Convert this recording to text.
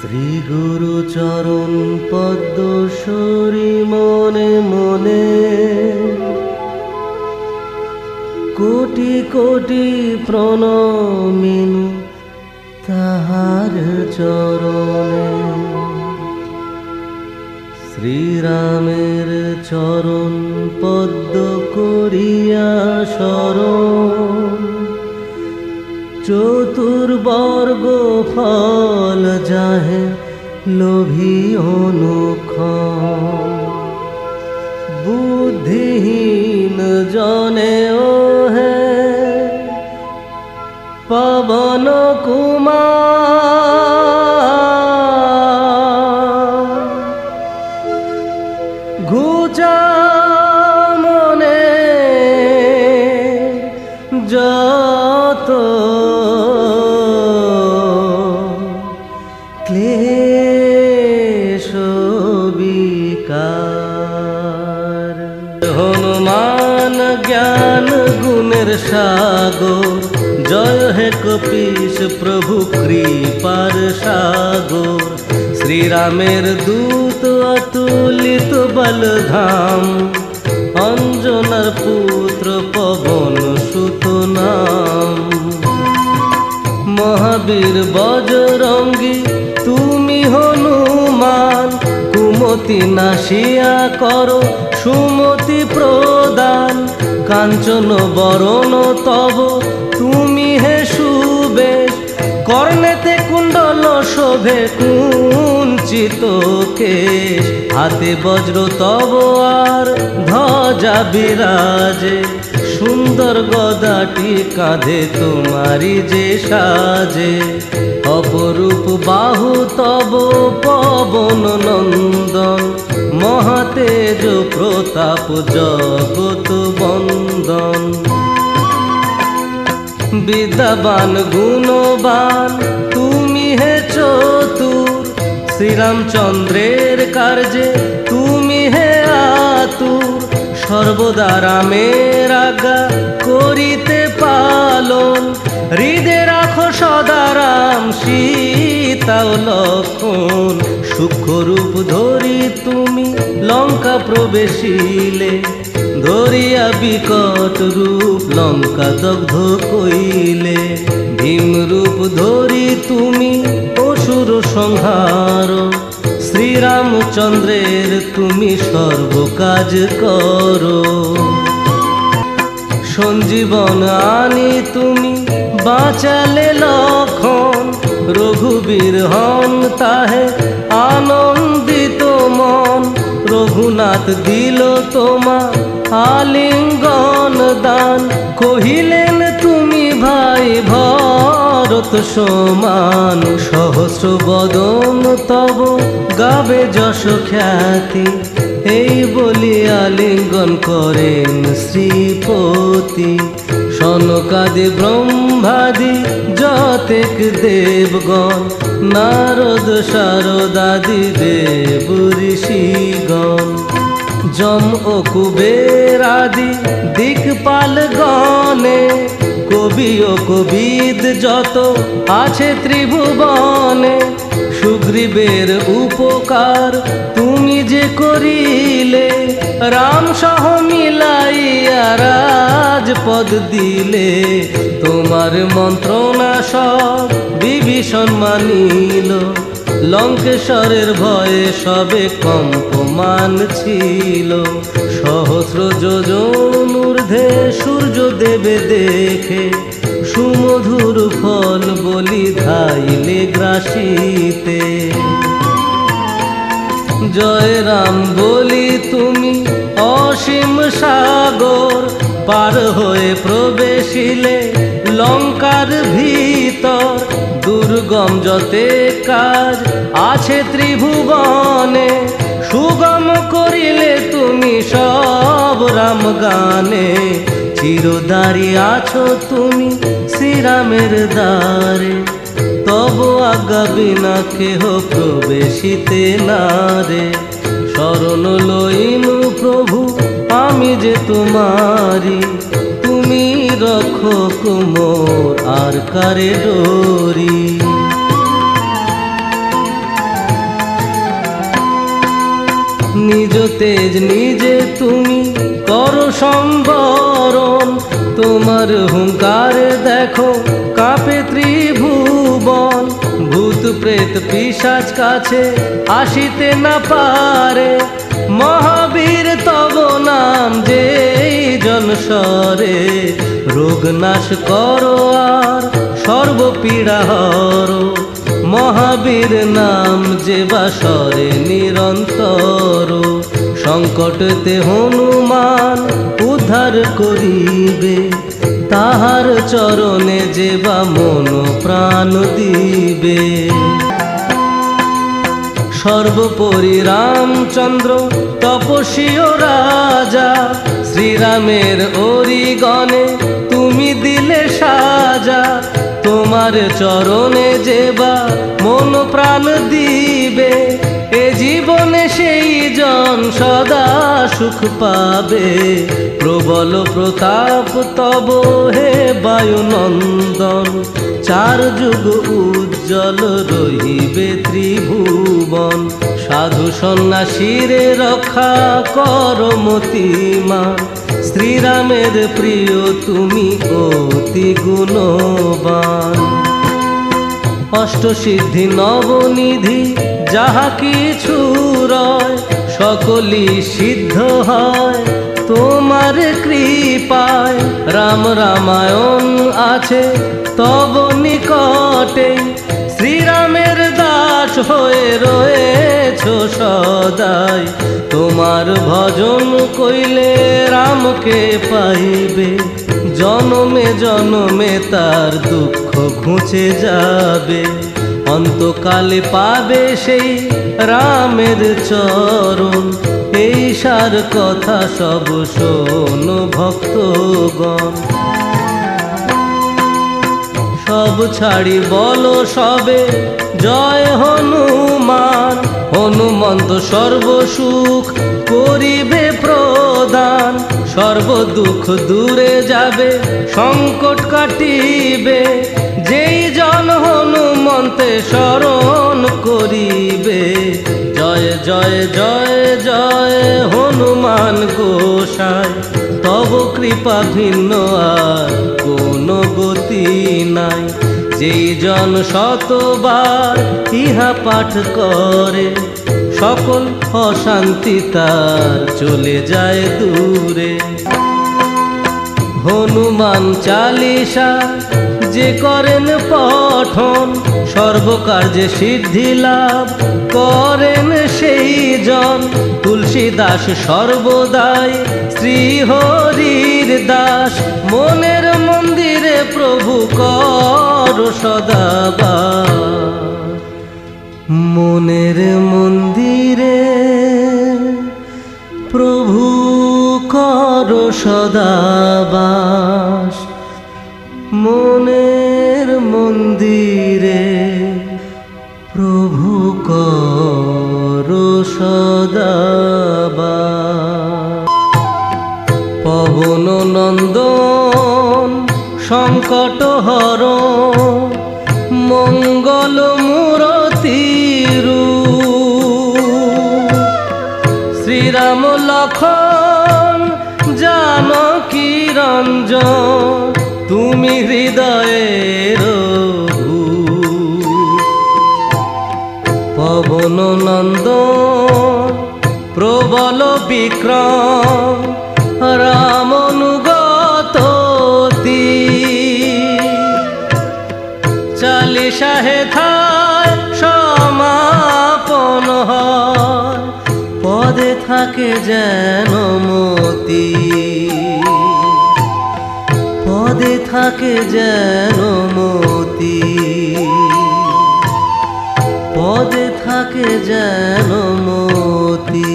শ্রী গুরু চরণ পদ্ম সরি মনে মনে কোটি কোটি প্রণমিনু তাহার চরণে। শ্রীরামের চরণ পদ্ম করিয়া শরণ, চতুর্বর্গ ফল যাহে লোভী অনুক্ষণ। বুদ্ধিহীন জনে ও হে পবন কুমার, ঘুচা মনে যত ক্লেশ বিকার। হনুমান জ্ঞান গুণের সাগর, জয় হে কপীশ প্রভু কৃপার সাগর। শ্রীরামের দূত অতুলিত বলধাম, অঞ্জনার পুত্র পবন সুত নাম। মহাবীর বজরঙ্গী তুমি হনুমান, কুমতি নাশিয়া করো সুমতি প্রদান। কাঞ্চন বরণ তব তুমি হে সুবেশ, কর্ণেতে কুণ্ডল শোভে কুঞ্চিত কেশ। হাতে বজ্র তব আর ধ্বজা বিরাজে, সুন্দর গদাটি কাঁধে তোমারি যে সাজে। অপরূপ বাহু তব পবন নন্দন, মহাতেজ প্রতাপ জগত বন্দন। বিদ্যাবান গুণবান তুমি হে চতুর, শ্রীরামচন্দ্রের কার্যে তুমি হে আতুর। সর্বদা রামের আজ্ঞা করিতে পালন, হৃদে রাখো সদা রাম সীতা ও লক্ষণ। সূক্ষ্ম রূপ ধরি তুমি লঙ্কা প্রবেশিলে, ধরিয়া বিকট রূপ লঙ্কা দগ্ধ কইলে। ভীম রূপ ধরি তুমি অসুর সংহার, শ্রীরামচন্দ্রের তুমি সর্ব কাজ করো। সঞ্জীবন আনি তুমি বাঁচালে লক্ষণ, রঘুবীর হন তাহে আনন্দিত মন। রঘুনাথ দিল তোমা আলিঙ্গন দান, কহিলেন তুমি ভাই ভরত সমান। সহস্র বদন তব গাবে যশ খ্যাতি, এই বলি আলিঙ্গন করেন শ্রীপতি। সনকাদি ব্রহ্মাদি যতেক দেবগণ, নারদ শারদাদি দেব ঋষিগণ। যম ও কুবের আদি দিকপাল গণে, কবি ও কবিদ যত আছে ত্রিভুবনে। সুগ্রীবের উপকার তুমি যে করিলে, রাম সহ মিলাইয়া রাজপদ দিলে। তোমার মন্ত্রণা সব বিভীষণ মানিল, লঙ্কেশ্বরের ভয়ে সবে কম্পমান ছিল। সহস্র যোজন ঊর্ধ্বে সূর্য দেবে দেখে, সুমধুর ফল বলি ধাইলে গ্রাসিতে। জয় রাম বলি তুমি অসীম সাগর, পার হয়ে প্রবেশিলে লঙ্কার ভিতর। দুর্গম যতে কাজ আছে ত্রিভুবনে, সুগম করিলে তুমি সব রাম গানে। চিরদারি আছো তুমি শ্রীরামের দ্বারে, তব আজ্ঞা বিনা কেহ প্রবেশিতে নারে। শরণ লইনু প্রভু আমি যে তোমারি, তুমি রক্ষক মোর আর কারে ডরি। নিজ তেজ নিজে তুমি করো সম্বরণ, তোমার হুঙ্কারে দেখো কাঁপে ত্রিভুবন। ভূত প্রেত পিশাচ কাছে আসিতে না পারে, মহাবীর তব নাম যেই জনস্বরে। রোগ নাশ করো আর সর্বপীড়া হরো, মহাবীর নাম যে বাসরে নিরন্তর। সংকটতে হনুমান উদ্ধার করিবে, তাহার চরণে যে বা মন প্রাণ দিবে। সর্বোপরি রামচন্দ্র তপস্বী ও রাজা, শ্রীরামের অরিগণে তুমি দিলে সাজা। তোমার চরণে যে বা মন প্রাণ দিবে, এ জীবনে সেই জন সদা সুখ পাবে। প্রবল প্রতাপ তব হে বায়ুনন্দন, চার যুগ উজ্জ্বল রহিবে ত্রিভুবন। সাধু সন্ন্যাসীরে রক্ষা কর মতিমান, শ্রীরামের প্রিয় তুমি অতি গুণবান। অষ্টসিদ্ধি নবনিধি যাহা কিছু রয়, সকলই সিদ্ধ হয় তোমার কৃপায়। রাম রামায়ণ আছে তব নিকটে, শ্রীরামের দাস হয়ে রয়েছ সদাই। তোমার ভজন কইলে রামকে পাইবে, জনমে জনমে তার দুঃখ ঘুচে যাবে। অন্তকালে পাবে সেই রামের চরণ, এই সার কথা সব শোন ভক্তগণ। সব ছাড়ি বলো সবে জয় হনুমান, হনুমন্ত সর্বসুখ করিবে প্রদান। সর্বদুঃখ দূরে যাবে সংকট কাটিবে, যেই জন হনুমন্তে শরণ করিবে। জয় জয় জয় জয় হনুমান গোসাই, তব কৃপা ভিন্ন আর কোনো গতি নাই। যেই জন শতবার ইহা পাঠ করে, সকল অশান্তি তার চলে যায় দূরে। হনুমান চালিসা যে করেন পঠন, সর্বকার্যে সিদ্ধি লাভ করেন সেই জন। তুলসীদাস সর্বদাই শ্রীহরির দাস, মনের মন্দিরে প্রভু কর সদাবাস। মনের মন্দিরে প্রভু কর সদাবাস, মনের মন্দিরে প্রভু কর সদাবাস। পবন নন্দন সংকট হর, মঙ্গল মূরতি রূপ। শ্রীরাম লক্ষণ জানকী রঞ্জন, তুমি হৃদয়ের ভূপ। পবন নন্দন প্রবল বিক্রম, রামনুগত চালিশা হেথায় সমাপন হয়, পদে থাকে যেন মতি। পদে থাকে যেন মতি, পদে থাকে যেন মতি।